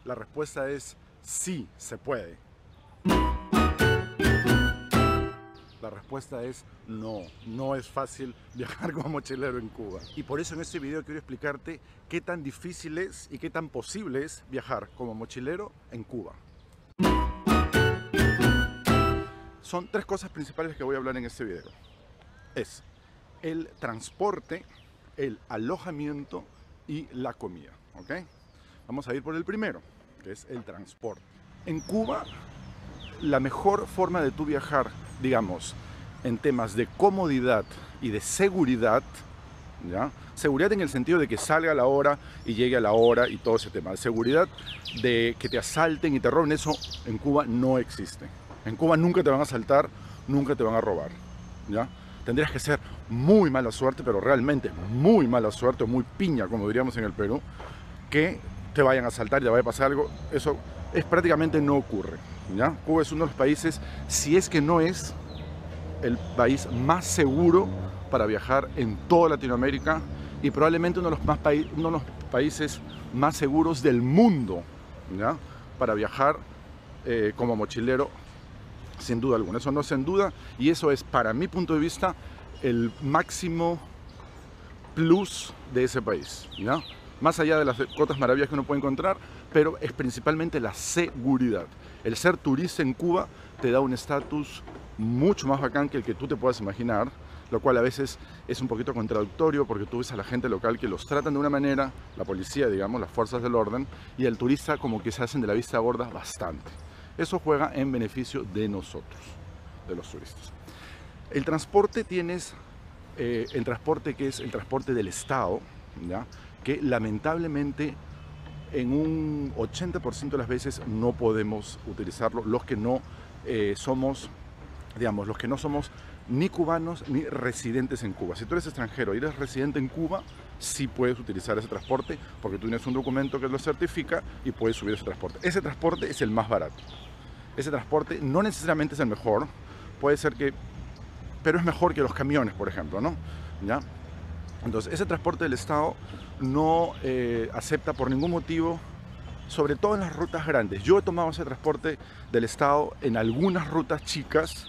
La respuesta es sí, se puede. La respuesta es no, no es fácil viajar como mochilero en Cuba. Y por eso en este video quiero explicarte qué tan difícil es y qué tan posible es viajar como mochilero en Cuba. Son tres cosas principales que voy a hablar en este video. Es el transporte, el alojamiento y la comida, ¿ok? Vamos a ir por el primero, que es el transporte. En Cuba, la mejor forma de tú viajar, digamos, en temas de comodidad y de seguridad, ¿ya? Seguridad en el sentido de que salga a la hora y llegue a la hora y todo ese tema. De seguridad de que te asalten y te roben, eso en Cuba no existe. En Cuba nunca te van a asaltar, nunca te van a robar, ¿ya? Tendrías que ser muy mala suerte, pero realmente muy mala suerte, o muy piña, como diríamos en el Perú, que te vayan a asaltar y te vaya a pasar algo. Eso prácticamente no ocurre, ¿ya? Cuba es uno de los países, si es que no es el país más seguro para viajar en toda Latinoamérica y probablemente uno de los países más seguros del mundo, ¿ya? Para viajar como mochilero, sin duda alguna. Eso no es en duda, y eso es, para mi punto de vista, el máximo plus de ese país, ¿ya? Más allá de las otras maravillas que uno puede encontrar, pero es principalmente la seguridad. El ser turista en Cuba te da un estatus mucho más bacán que el que tú te puedas imaginar, lo cual a veces es un poquito contradictorio porque tú ves a la gente local que los tratan de una manera, la policía, digamos, las fuerzas del orden, y el turista como que se hacen de la vista gorda bastante. Eso juega en beneficio de nosotros, de los turistas. El transporte tienes, el transporte que es el transporte del Estado, ¿ya? Que lamentablemente en un 80% de las veces no podemos utilizarlo, los que no somos, digamos, los que no somos ni cubanos ni residentes en Cuba. Si tú eres extranjero y eres residente en Cuba, sí puedes utilizar ese transporte porque tú tienes un documento que lo certifica y puedes subir ese transporte. Ese transporte es el más barato. Ese transporte no necesariamente es el mejor, puede ser que, pero es mejor que los camiones, por ejemplo, ¿no? ¿Ya? Entonces, ese transporte del Estado no acepta por ningún motivo, sobre todo en las rutas grandes. Yo he tomado ese transporte del Estado en algunas rutas chicas,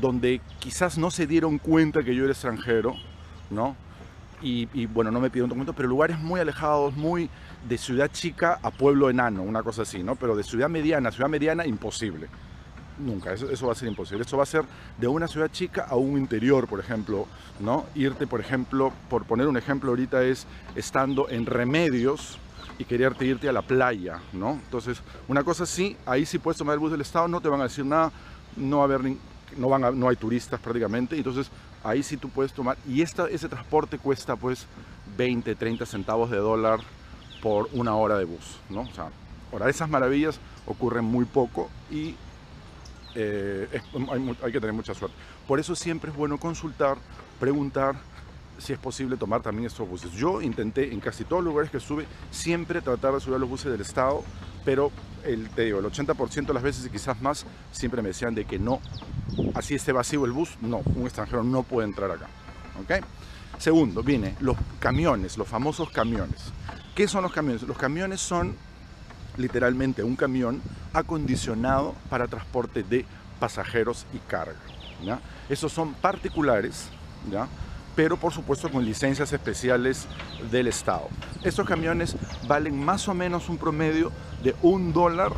donde quizás no se dieron cuenta que yo era extranjero, ¿no? Y bueno, no me pidieron documento, pero lugares muy alejados, muy de ciudad chica a pueblo enano, una cosa así, ¿no? Pero de ciudad mediana, imposible. Nunca, eso va a ser imposible. Eso va a ser de una ciudad chica a un interior, por ejemplo, ¿no? Irte, por ejemplo, por poner un ejemplo ahorita, es estando en Remedios y quererte irte a la playa, ¿no? Entonces, una cosa sí, ahí sí puedes tomar el bus del Estado, no te van a decir nada, no va a haber no hay turistas prácticamente, entonces ahí sí tú puedes tomar, y ese transporte cuesta pues 20, 30 centavos de dólar por una hora de bus, ¿no? O sea, ahora esas maravillas ocurren muy poco y hay que tener mucha suerte. Por eso siempre es bueno consultar, preguntar si es posible tomar también estos buses. Yo intenté en casi todos los lugares que estuve siempre tratar de subir a los buses del Estado, pero te digo, el 80% de las veces y quizás más siempre me decían de que no, así esté vacío el bus, no, un extranjero no puede entrar acá, ¿ok? Segundo, viene los camiones, los famosos camiones. ¿Qué son los camiones? Los camiones son literalmente un camión acondicionado para transporte de pasajeros y carga, ¿ya? Esos son particulares, ¿ya? Pero por supuesto con licencias especiales del Estado. Estos camiones valen más o menos un promedio de $1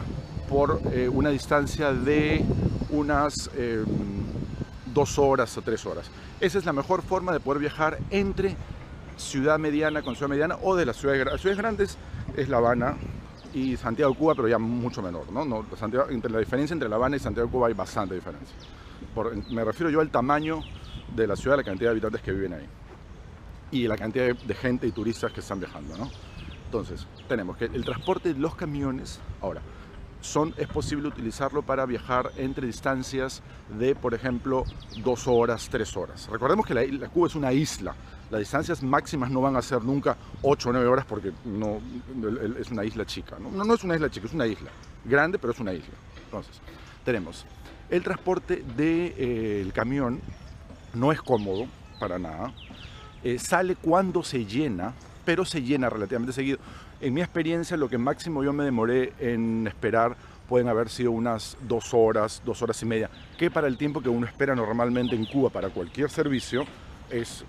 por una distancia de unas 2 horas o 3 horas. Esa es la mejor forma de poder viajar entre ciudad mediana con ciudad mediana o de las ciudades grandes. Es La Habana y Santiago de Cuba, pero ya mucho menor, ¿no? La diferencia entre La Habana y Santiago de Cuba hay bastante diferencia. Me refiero yo al tamaño de la ciudad, la cantidad de habitantes que viven ahí y la cantidad de gente y turistas que están viajando, ¿no? Entonces, tenemos que el transporte de los camiones, ahora, es posible utilizarlo para viajar entre distancias de, por ejemplo, 2 horas, 3 horas. Recordemos que la Cuba es una isla. Las distancias máximas no van a ser nunca 8 o 9 horas porque no, es una isla chica. No es una isla chica, es una isla grande, pero es una isla. Entonces, tenemos el transporte del camión, no es cómodo para nada. Sale cuando se llena, pero se llena relativamente seguido. En mi experiencia, lo que máximo yo me demoré en esperar pueden haber sido unas 2 horas, 2 horas y media, que para el tiempo que uno espera normalmente en Cuba para cualquier servicio es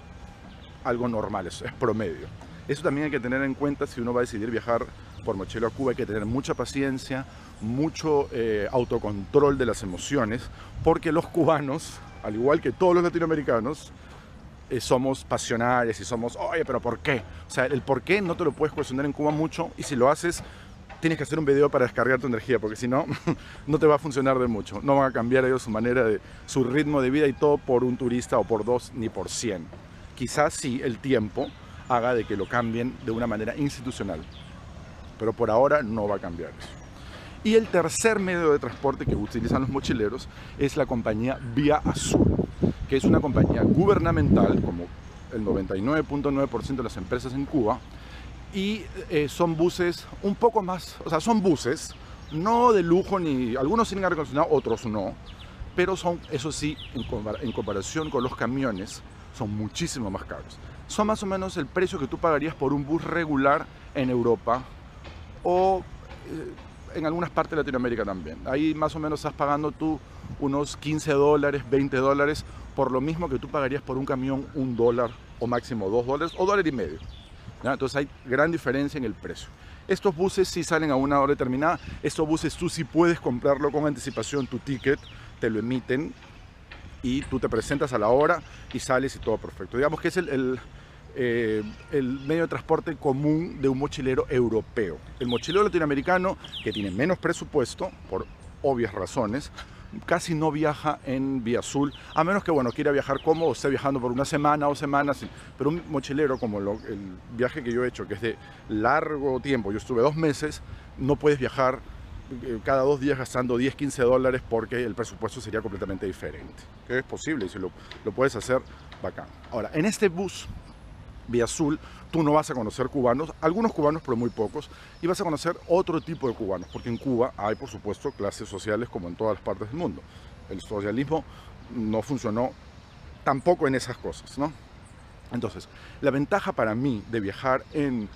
algo normal, es promedio. Eso también hay que tener en cuenta si uno va a decidir viajar por mochilero a Cuba. Hay que tener mucha paciencia, mucho autocontrol de las emociones, porque los cubanos, al igual que todos los latinoamericanos, somos pasionales y somos, oye, pero ¿por qué? O sea, el por qué no te lo puedes cuestionar en Cuba mucho, y si lo haces, tienes que hacer un video para descargar tu energía, porque si no, no te va a funcionar de mucho. No van a cambiar ellos su manera su ritmo de vida y todo por un turista o por 2 ni por 100. Quizás sí el tiempo haga de que lo cambien de una manera institucional, pero por ahora no va a cambiar eso. Y el tercer medio de transporte que utilizan los mochileros es la compañía Vía Azul, que es una compañía gubernamental, como el 99.9% de las empresas en Cuba, y son buses un poco más, o sea, son buses, no de lujo, ni algunos tienen aire acondicionado, otros no, pero son, eso sí, en comparación con los camiones, son muchísimo más caros. Son más o menos el precio que tú pagarías por un bus regular en Europa o en algunas partes de Latinoamérica también. Ahí más o menos estás pagando tú unos $15, $20 por lo mismo que tú pagarías por un camión $1 o máximo $2 o $1.50. ¿Ya? Entonces hay gran diferencia en el precio. Estos buses sí salen a una hora determinada. Estos buses tú sí puedes comprarlo con anticipación, tu ticket, te lo emiten y tú te presentas a la hora y sales y todo perfecto. Digamos que es el medio de transporte común de un mochilero europeo. El mochilero latinoamericano, que tiene menos presupuesto, por obvias razones, casi no viaja en Vía Azul, a menos que, bueno, quiera viajar cómodo, esté viajando por una semana o semanas, pero un mochilero como el viaje que yo he hecho, que es de largo tiempo, yo estuve 2 meses, no puedes viajar cada 2 días gastando $10, $15 porque el presupuesto sería completamente diferente. Que es posible y si lo puedes hacer, bacán. Ahora, en este bus Vía Azul, tú no vas a conocer cubanos, algunos cubanos, pero muy pocos, y vas a conocer otro tipo de cubanos, porque en Cuba hay, por supuesto, clases sociales como en todas las partes del mundo. El socialismo no funcionó tampoco en esas cosas, ¿no? Entonces, la ventaja para mí de viajar en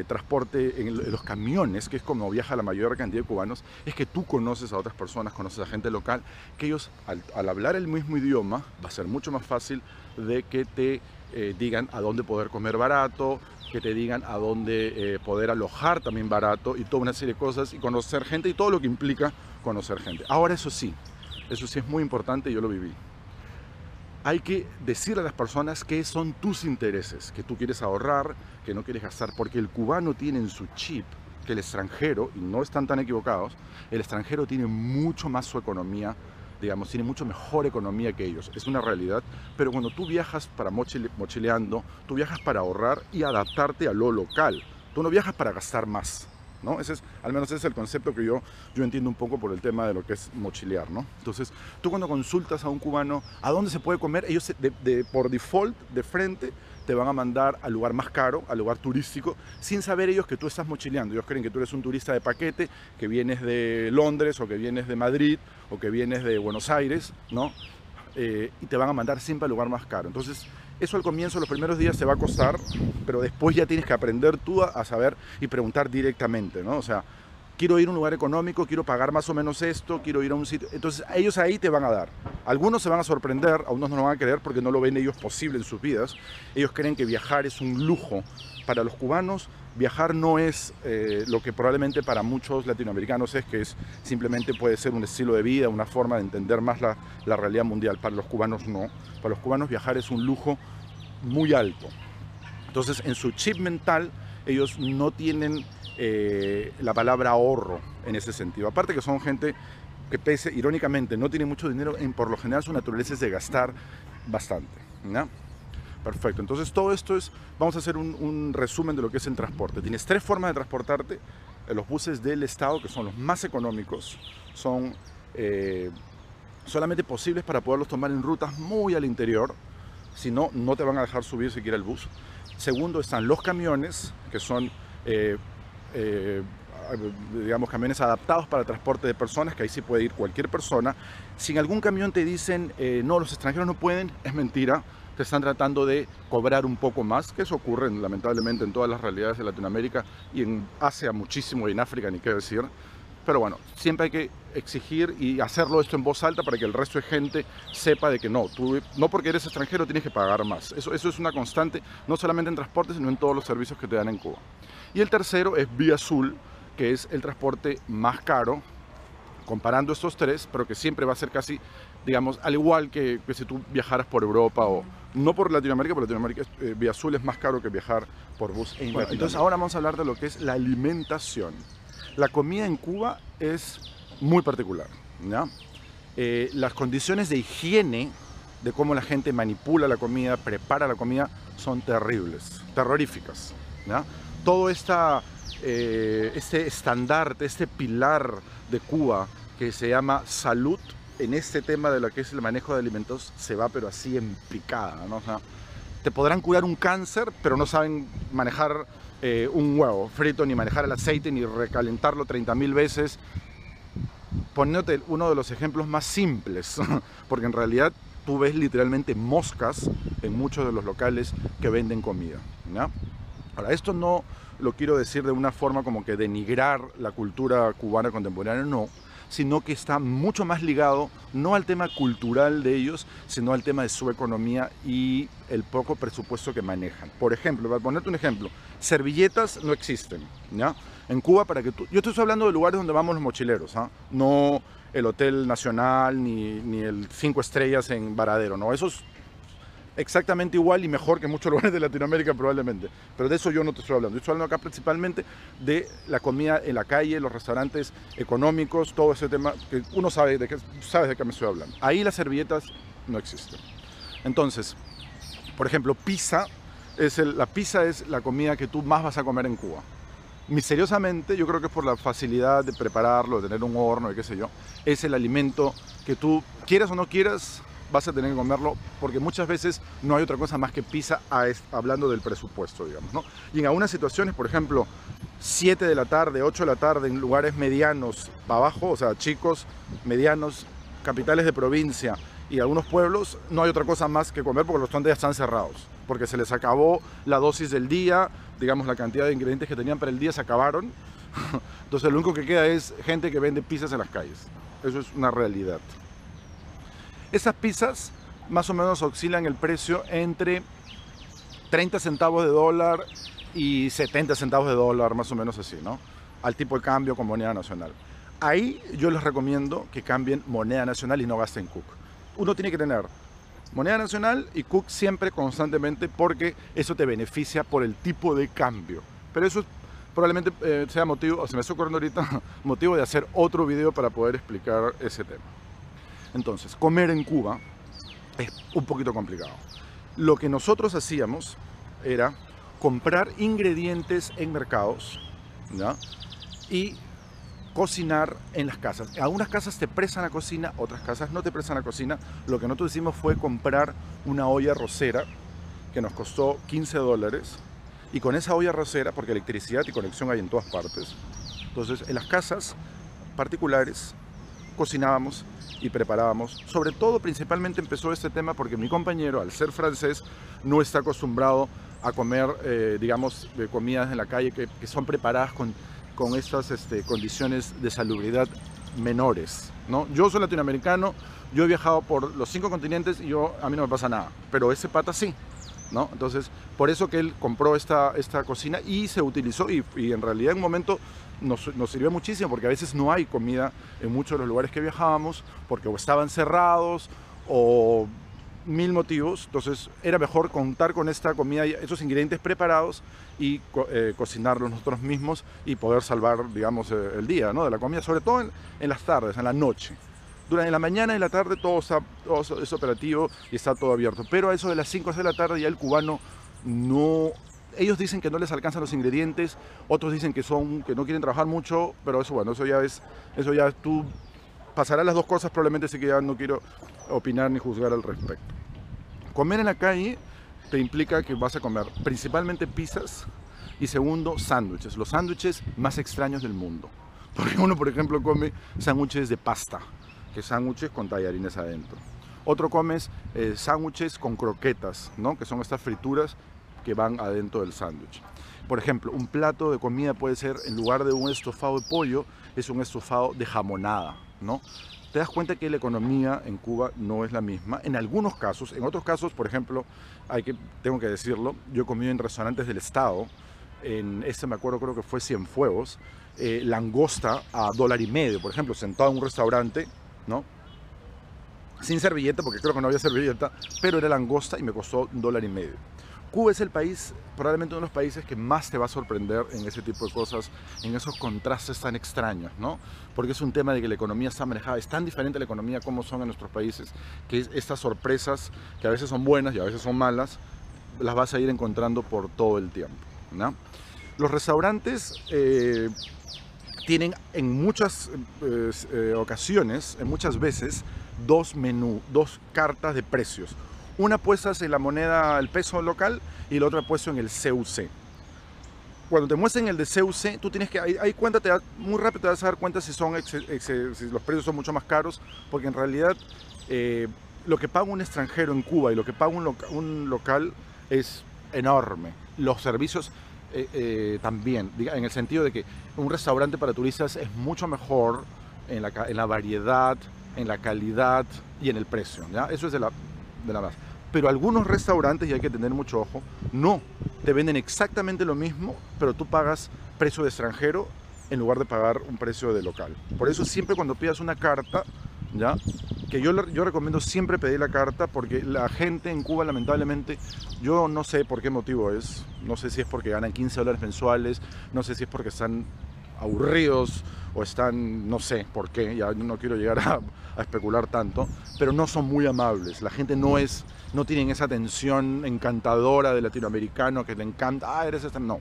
transporte, en los camiones, que es como viaja la mayor cantidad de cubanos, es que tú conoces a otras personas, conoces a gente local, que ellos, al hablar el mismo idioma, va a ser mucho más fácil de que te digan a dónde poder comer barato, que te digan a dónde poder alojar también barato y toda una serie de cosas, y conocer gente y todo lo que implica conocer gente. Ahora eso sí es muy importante, yo lo viví. Hay que decirle a las personas qué son tus intereses, que tú quieres ahorrar, que no quieres gastar, porque el cubano tiene en su chip que el extranjero, y no están tan equivocados, el extranjero tiene mucho más su economía, digamos, tiene mucho mejor economía que ellos, es una realidad, pero cuando tú viajas para mochileando, tú viajas para ahorrar y adaptarte a lo local, tú no viajas para gastar más, ¿no? Al menos ese es el concepto que yo entiendo un poco por el tema de lo que es mochilear, ¿no? Entonces, tú cuando consultas a un cubano a dónde se puede comer, ellos por default, de frente, te van a mandar al lugar más caro, al lugar turístico, sin saber ellos que tú estás mochileando. Ellos creen que tú eres un turista de paquete, que vienes de Londres, o que vienes de Madrid, o que vienes de Buenos Aires, ¿no? Y te van a mandar siempre al lugar más caro. Entonces, eso al comienzo, los primeros días te va a costar, pero después ya tienes que aprender tú a saber y preguntar directamente, ¿no? O sea, quiero ir a un lugar económico, quiero pagar más o menos esto, quiero ir a un sitio. Entonces, ellos ahí te van a dar. Algunos se van a sorprender, a unos no lo van a creer porque no lo ven ellos posible en sus vidas. Ellos creen que viajar es un lujo. Para los cubanos, viajar no es lo que probablemente para muchos latinoamericanos es, que es simplemente puede ser un estilo de vida, una forma de entender más la realidad mundial. Para los cubanos no. Para los cubanos viajar es un lujo muy alto. Entonces, en su chip mental, ellos no tienen la palabra ahorro en ese sentido. Aparte que son gente que, pese, irónicamente, no tiene mucho dinero, por lo general su naturaleza es de gastar bastante, ¿no? Perfecto, entonces todo esto vamos a hacer un resumen de lo que es el transporte. Tienes 3 formas de transportarte. Los buses del Estado, que son los más económicos, son solamente posibles para poderlos tomar en rutas muy al interior, si no, no te van a dejar subir siquiera el bus. Segundo, están los camiones, que son digamos, camiones adaptados para el transporte de personas, que ahí sí puede ir cualquier persona. Si en algún camión te dicen no, los extranjeros no pueden, es mentira. te están tratando de cobrar un poco más, que eso ocurre lamentablemente en todas las realidades de Latinoamérica y en Asia muchísimo y en África ni qué decir. Pero bueno, siempre hay que exigir y hacerlo esto en voz alta para que el resto de gente sepa de que no, tú no porque eres extranjero tienes que pagar más. Eso es una constante, no solamente en transporte, sino en todos los servicios que te dan en Cuba. Y el tercero es Vía Azul, que es el transporte más caro, comparando estos tres, pero que siempre va a ser casi, digamos, al igual que si tú viajaras por Europa o no por Latinoamérica, por Latinoamérica Vía Azul es más caro que viajar por bus. Bueno, entonces ahora vamos a hablar de lo que es la alimentación. La comida en Cuba es muy particular, ¿ya? Las condiciones de higiene, de cómo la gente manipula la comida, prepara la comida, son terribles, terroríficas, ¿ya? Todo este estandarte, este pilar de Cuba que se llama salud, en este tema de lo que es el manejo de alimentos, se va pero así en picada, ¿no? O sea, te podrán curar un cáncer, pero no saben manejar un huevo frito, ni manejar el aceite, ni recalentarlo 30.000 veces. Poniéndote uno de los ejemplos más simples, porque en realidad tú ves literalmente moscas en muchos de los locales que venden comida, ¿no? Ahora, esto no lo quiero decir de una forma como que denigrar la cultura cubana contemporánea, no, sino que está mucho más ligado no al tema cultural de ellos, sino al tema de su economía y el poco presupuesto que manejan. Por ejemplo, para ponerte un ejemplo, servilletas no existen, ¿ya? En Cuba, yo estoy hablando de lugares donde vamos los mochileros, ¿ah? No el Hotel Nacional ni el 5 estrellas en Varadero, no, eso es exactamente igual y mejor que muchos lugares de Latinoamérica probablemente, pero de eso yo no te estoy hablando. Yo estoy hablando acá principalmente de la comida en la calle, los restaurantes económicos, todo ese tema que uno sabe de qué me estoy hablando. Ahí las servilletas no existen. Entonces, por ejemplo, la pizza es la comida que tú más vas a comer en Cuba. Misteriosamente, yo creo que es por la facilidad de prepararlo, de tener un horno y qué sé yo, es el alimento que tú, quieras o no quieras, vas a tener que comerlo, porque muchas veces no hay otra cosa más que pizza, hablando del presupuesto, digamos, ¿no? Y en algunas situaciones, por ejemplo, 7 de la tarde, 8 de la tarde, en lugares medianos para abajo, o sea, chicos, medianos, capitales de provincia y algunos pueblos, no hay otra cosa más que comer porque los restaurantes ya están cerrados, porque se les acabó la dosis del día, digamos, la cantidad de ingredientes que tenían para el día se acabaron. Entonces lo único que queda es gente que vende pizzas en las calles. Eso es una realidad. Esas pizzas más o menos oscilan el precio entre 30 centavos de dólar y 70 centavos de dólar, más o menos así, ¿no? Al tipo de cambio con moneda nacional. Ahí yo les recomiendo que cambien moneda nacional y no gasten Cook. Uno tiene que tener moneda nacional y Cook siempre, constantemente, porque eso te beneficia por el tipo de cambio. Pero eso probablemente sea motivo, o se me está ocurriendo ahorita, motivo de hacer otro video para poder explicar ese tema. Entonces, comer en Cuba es un poquito complicado. Lo que nosotros hacíamos era comprar ingredientes en mercados, ¿ya? Y cocinar en las casas. Algunas casas te prestan la cocina, otras casas no te prestan la cocina. Lo que nosotros hicimos fue comprar una olla arrocera que nos costó $15. Y con esa olla arrocera, porque electricidad y conexión hay en todas partes, entonces en las casas particulares cocinábamos y preparábamos. Sobre todo, principalmente empezó este tema porque mi compañero, al ser francés, no está acostumbrado a comer, digamos, comidas en la calle que son preparadas con estas condiciones de salubridad menores, ¿no? Yo soy latinoamericano, yo he viajado por los 5 continentes y a mí no me pasa nada, pero ese pata sí, ¿no? Entonces, por eso que él compró esta cocina y se utilizó y en realidad en un momento nos sirvió muchísimo, porque a veces no hay comida en muchos de los lugares que viajábamos porque o estaban cerrados o 1000 motivos. Entonces era mejor contar con esta comida, esos ingredientes preparados y cocinarlos nosotros mismos y poder salvar, digamos, el día, ¿no? De la comida, sobre todo en las tardes, en la noche. Durante la mañana y la tarde todo es operativo y está todo abierto, pero a eso de las 5 o 6 de la tarde ya el cubano no. Ellos dicen que no les alcanzan los ingredientes, otros dicen que no quieren trabajar mucho, pero eso, bueno, eso ya tú pasarás las dos cosas, probablemente, sí, que ya no quiero opinar ni juzgar al respecto. Comer en la calle te implica que vas a comer principalmente pizzas y segundo, sándwiches, los sándwiches más extraños del mundo. Porque uno, por ejemplo, come sándwiches de pasta, que sándwiches con tallarines adentro. Otro comes sándwiches con croquetas, ¿no? Que son estas frituras que van adentro del sándwich. Por ejemplo, un plato de comida puede ser, en lugar de un estofado de pollo, es un estofado de jamonada, ¿no? Te das cuenta que la economía en Cuba no es la misma. En algunos casos, en otros casos, por ejemplo, tengo que decirlo, yo he comido en restaurantes del Estado, me acuerdo, creo que fue Cienfuegos, langosta a $1.50, por ejemplo, sentado en un restaurante, ¿no? Sin servilleta, porque creo que no había servilleta, pero era langosta y me costó $1.50. Cuba es el país, probablemente uno de los países que más te va a sorprender en ese tipo de cosas, en esos contrastes tan extraños, ¿no? Porque es un tema de que la economía está manejada, es tan diferente la economía como son en nuestros países, que estas sorpresas, que a veces son buenas y a veces son malas, las vas a ir encontrando por todo el tiempo, ¿no? Los restaurantes tienen en muchas ocasiones, en muchas veces, dos cartas de precios. Una puesta en la moneda, el peso local, y la otra puesta en el CUC. Cuando te muestren el de CUC, tú tienes que, ahí cuenta, muy rápido te vas a dar cuenta si los precios son mucho más caros, porque en realidad lo que paga un extranjero en Cuba y lo que paga un local es enorme. Los servicios también, en el sentido de que un restaurante para turistas es mucho mejor en la variedad, en la calidad y en el precio, ¿ya? Eso es de la base. Pero algunos restaurantes, y hay que tener mucho ojo, no, te venden exactamente lo mismo, pero tú pagas precio de extranjero en lugar de pagar un precio de local. Por eso siempre cuando pidas una carta, ¿ya? Que yo recomiendo siempre pedir la carta, porque la gente en Cuba, lamentablemente, yo no sé por qué motivo es, no sé si es porque ganan $15 mensuales, no sé si es porque están aburridos o están, no sé por qué, ya no quiero llegar a especular tanto, pero no son muy amables. La gente no tienen esa atención encantadora del latinoamericano que le encanta, eres este, no.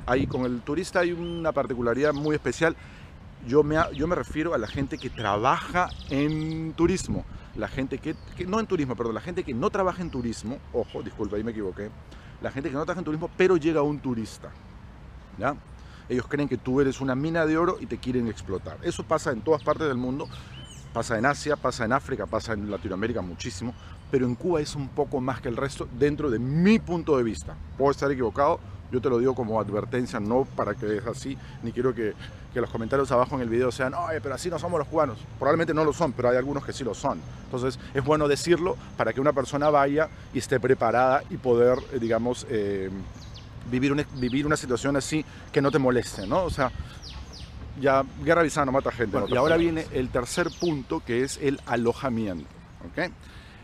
Ahí con el turista hay una particularidad muy especial. Yo me refiero a la gente que trabaja en turismo, la gente no en turismo, perdón, la gente que no trabaja en turismo, ojo, disculpa, ahí me equivoqué, la gente que no trabaja en turismo, pero llega un turista, ¿ya? Ellos creen que tú eres una mina de oro y te quieren explotar. Eso pasa en todas partes del mundo, pasa en Asia, pasa en África, pasa en Latinoamérica muchísimo, pero en Cuba es un poco más que el resto dentro de mi punto de vista. Puedo estar equivocado, yo te lo digo como advertencia, no para que es así, ni quiero que los comentarios abajo en el video sean, oye, pero así no somos los cubanos. Probablemente no lo son, pero hay algunos que sí lo son. Entonces es bueno decirlo para que una persona vaya y esté preparada y poder, digamos, vivir una situación así que no te moleste, ¿no? O sea, ya guerra avisada no mata gente. Bueno, y ahora viene el tercer punto, que es el alojamiento, ¿ok?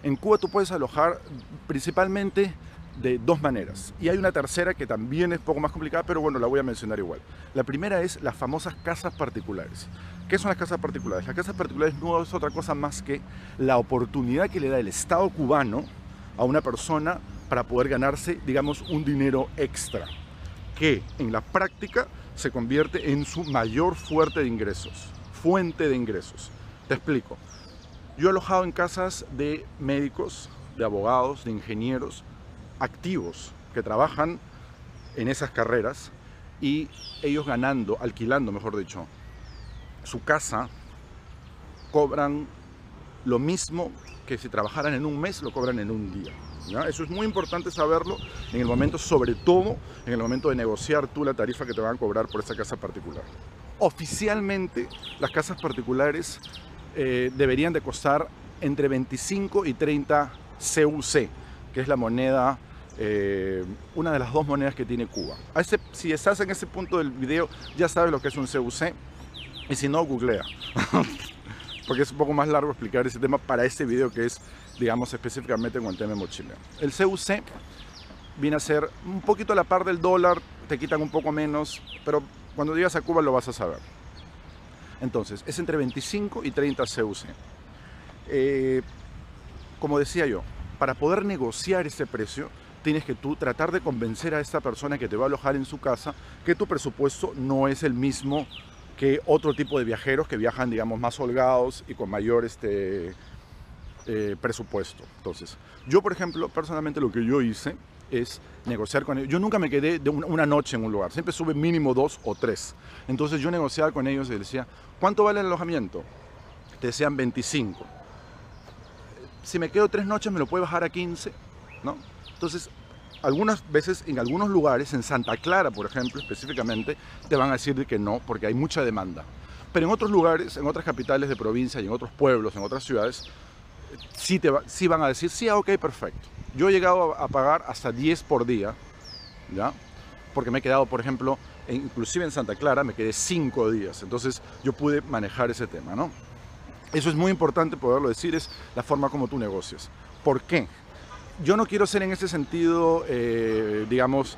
En Cuba tú puedes alojar principalmente de dos maneras. Y hay una tercera que también es un poco más complicada, pero bueno, la voy a mencionar igual. La primera es las famosas casas particulares. ¿Qué son las casas particulares? Las casas particulares no es otra cosa más que la oportunidad que le da el Estado cubano a una persona para poder ganarse, digamos, un dinero extra, que en la práctica se convierte en su mayor fuente de ingresos. Te explico. Yo he alojado en casas de médicos, de abogados, de ingenieros activos que trabajan en esas carreras, y ellos alquilando, mejor dicho, su casa, cobran lo mismo que si trabajaran en un mes, lo cobran en un día, ¿ya? Eso es muy importante saberlo en el momento, sobre todo en el momento de negociar tú la tarifa que te van a cobrar por esa casa particular. Oficialmente, las casas particulares deberían de costar entre 25 y 30 CUC, que es la moneda, una de las dos monedas que tiene Cuba. Si estás en ese punto del video, ya sabes lo que es un CUC, y si no, googlea. Porque es un poco más largo explicar ese tema para este video, que es, digamos, específicamente con el tema de mochileo. El CUC viene a ser un poquito a la par del dólar, te quitan un poco menos, pero cuando llegas a Cuba lo vas a saber. Entonces, es entre 25 y 30 CUC. Como decía yo, para poder negociar ese precio, tienes que tú tratar de convencer a esta persona que te va a alojar en su casa que tu presupuesto no es el mismo que otro tipo de viajeros que viajan, digamos, más holgados y con mayor presupuesto. Entonces, yo, por ejemplo, personalmente lo que yo hice es negociar con ellos. Yo nunca me quedé de una noche en un lugar, siempre sube mínimo 2 o 3. Entonces yo negociaba con ellos y decía, ¿cuánto vale el alojamiento? Te decían 25. si me quedo 3 noches me lo puede bajar a 15, ¿no? Entonces, algunas veces en algunos lugares, en Santa Clara, por ejemplo, específicamente, te van a decir de que no, porque hay mucha demanda. Pero en otros lugares, en otras capitales de provincia y en otros pueblos, en otras ciudades, sí van a decir, sí, ok, perfecto. Yo he llegado a pagar hasta 10 por día, ¿ya? Porque me he quedado, por ejemplo, inclusive en Santa Clara, me quedé 5 días. Entonces yo pude manejar ese tema, ¿no? Eso es muy importante poderlo decir, es la forma como tú negocias. ¿Por qué? Yo no quiero ser en ese sentido, digamos,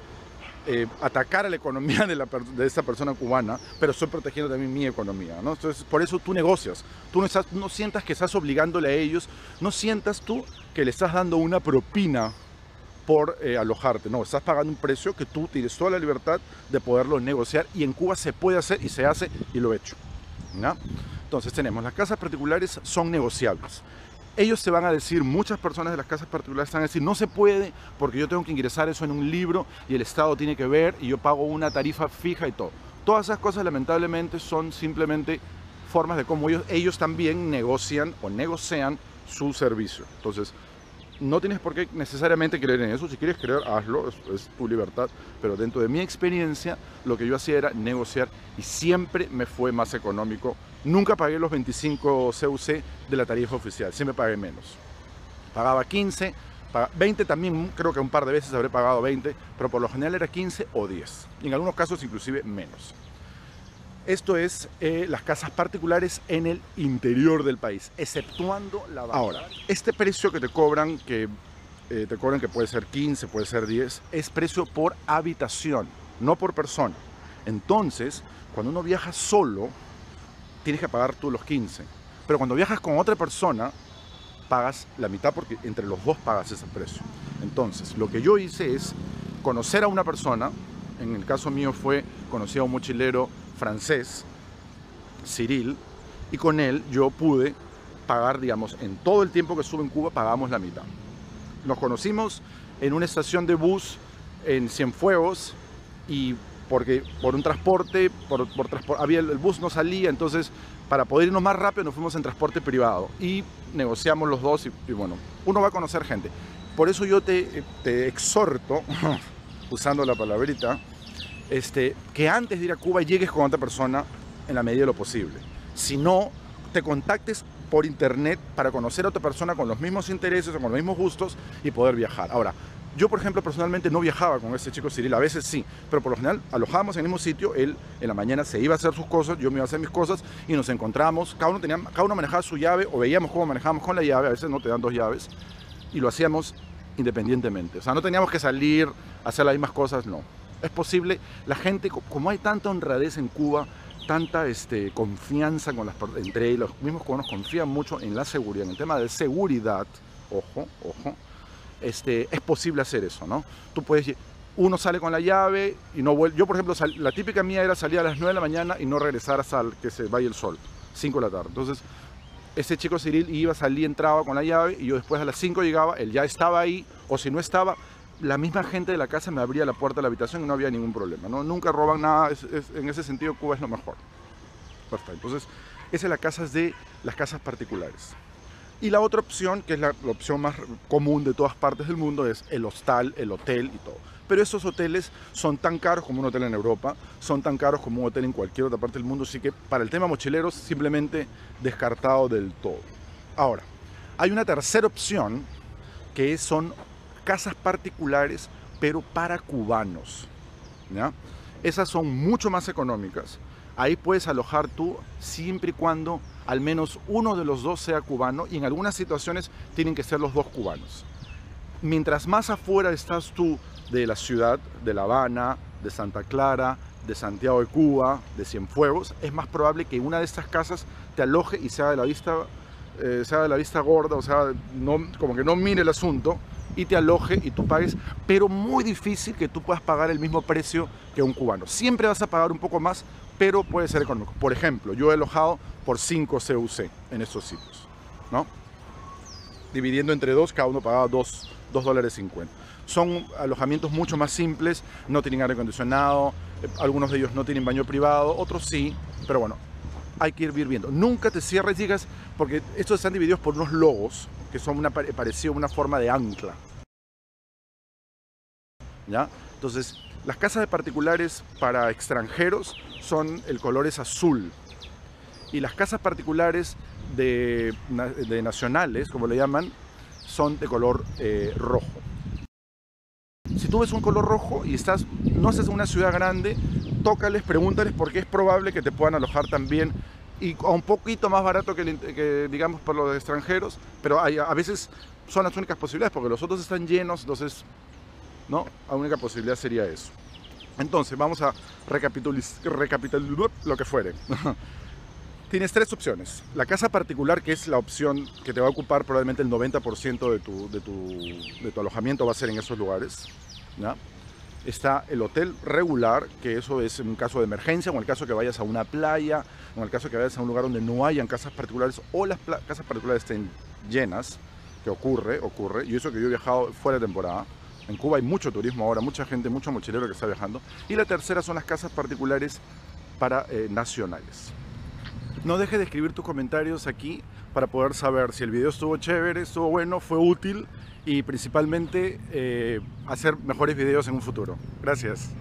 atacar a la economía de esta persona cubana, pero estoy protegiendo también mi economía, ¿no? Entonces, por eso tú negocias. Tú no sientas que estás obligándole a ellos, no sientas tú que le estás dando una propina por alojarte. No, estás pagando un precio que tú tienes toda la libertad de poderlo negociar, y en Cuba se puede hacer y se hace, y lo he hecho, ¿no? Entonces tenemos, las casas particulares son negociables. Ellos te van a decir, muchas personas de las casas particulares te van a decir, no se puede porque yo tengo que ingresar eso en un libro y el Estado tiene que ver y yo pago una tarifa fija y todo. Todas esas cosas lamentablemente son simplemente formas de cómo ellos también negocian o negocian su servicio. Entonces, no tienes por qué necesariamente creer en eso. Si quieres creer, hazlo, es tu libertad. Pero dentro de mi experiencia, lo que yo hacía era negociar y siempre me fue más económico. Nunca pagué los 25 CUC de la tarifa oficial, siempre pagué menos. Pagaba 15, 20 también, creo que un par de veces habré pagado 20, pero por lo general era 15 o 10. Y en algunos casos inclusive menos. Esto es las casas particulares en el interior del país, exceptuando la banda. Ahora, este precio que te cobran que puede ser 15, puede ser 10, es precio por habitación, no por persona. Entonces, cuando uno viaja solo, tienes que pagar tú los 15. Pero cuando viajas con otra persona, pagas la mitad porque entre los dos pagas ese precio. Entonces, lo que yo hice es conocer a una persona. En el caso mío conocí a un mochilero francés, Cyril, y con él yo pude pagar, digamos, en todo el tiempo que estuve en Cuba, pagamos la mitad. Nos conocimos en una estación de bus en Cienfuegos, y porque por un transporte, el bus no salía, entonces para poder irnos más rápido nos fuimos en transporte privado y negociamos los dos y bueno, uno va a conocer gente. Por eso yo te exhorto, usando la palabrita, que antes de ir a Cuba llegues con otra persona en la medida de lo posible. Si no, te contactes por internet para conocer a otra persona con los mismos intereses o con los mismos gustos y poder viajar. Ahora, yo por ejemplo personalmente no viajaba con este chico Cyril, a veces sí, pero por lo general alojábamos en el mismo sitio. Él en la mañana se iba a hacer sus cosas, yo me iba a hacer mis cosas y nos encontramos, cada uno manejaba su llave o veíamos cómo manejábamos con la llave, a veces no te dan 2 llaves, y lo hacíamos independientemente. O sea, no teníamos que salir a hacer las mismas cosas, no. Es posible, la gente, como hay tanta honradez en Cuba, tanta confianza entre los mismos cubanos, confían mucho en la seguridad, en el tema de seguridad, ojo, es posible hacer eso, ¿no? Tú puedes, uno sale con la llave y no vuelve. Yo, por ejemplo, la típica mía era salir a las 9 de la mañana y no regresar hasta que se vaya el sol, 5 de la tarde. Entonces, ese chico Cyril iba, salía, entraba con la llave y yo después a las 5 llegaba, él ya estaba ahí, o si no estaba, la misma gente de la casa me abría la puerta de la habitación y no había ningún problema, ¿no? Nunca roban nada, en ese sentido Cuba es lo mejor. Perfecto. Entonces, esa es las casas particulares. Y la otra opción, que es la opción más común de todas partes del mundo, es el hostal, el hotel y todo. Pero esos hoteles son tan caros como un hotel en Europa, son tan caros como un hotel en cualquier otra parte del mundo, así que para el tema mochileros simplemente descartado del todo. Ahora, hay una tercera opción que son casas particulares, pero para cubanos, ¿ya? Esas son mucho más económicas. Ahí puedes alojar tú siempre y cuando al menos uno de los dos sea cubano, y en algunas situaciones tienen que ser los dos cubanos. Mientras más afuera estás tú de la ciudad, de La Habana, de Santa Clara, de Santiago de Cuba, de Cienfuegos, es más probable que una de estas casas te aloje y sea de la vista gorda, o sea, como que no mire el asunto, y te aloje y tú pagues, pero muy difícil que tú puedas pagar el mismo precio que un cubano. Siempre vas a pagar un poco más, pero puede ser económico. Por ejemplo, yo he alojado por 5 CUC en estos sitios, ¿no? Dividiendo entre dos, cada uno pagaba $2.50. Son alojamientos mucho más simples, no tienen aire acondicionado, algunos de ellos no tienen baño privado, otros sí, pero bueno, hay que ir viendo. Nunca te cierres, digas, porque estos están divididos por unos logos, que son parecido a una forma de ancla. ¿Ya? Entonces, las casas de particulares para extranjeros el color es azul. Y las casas particulares de nacionales, como le llaman, son de color rojo. Si tú ves un color rojo y no estás en una ciudad grande, tócales, pregúntales porque es probable que te puedan alojar también y a un poquito más barato que digamos por los extranjeros, pero a veces son las únicas posibilidades porque los otros están llenos, entonces ¿no? La única posibilidad sería eso. Entonces vamos a recapitular lo que fuere. Tienes tres opciones. La casa particular, que es la opción que te va a ocupar probablemente el 90% de tu alojamiento va a ser en esos lugares, ¿ya? Está el hotel regular, que eso es en un caso de emergencia, o en el caso que vayas a una playa, o en el caso que vayas a un lugar donde no hayan casas particulares o las casas particulares estén llenas, que ocurre, y eso que yo he viajado fuera de temporada. En Cuba hay mucho turismo ahora, mucha gente, mucho mochilero que está viajando. Y la tercera son las casas particulares para nacionales. No dejes de escribir tus comentarios aquí para poder saber si el video estuvo chévere, estuvo bueno, fue útil y principalmente hacer mejores videos en un futuro. Gracias.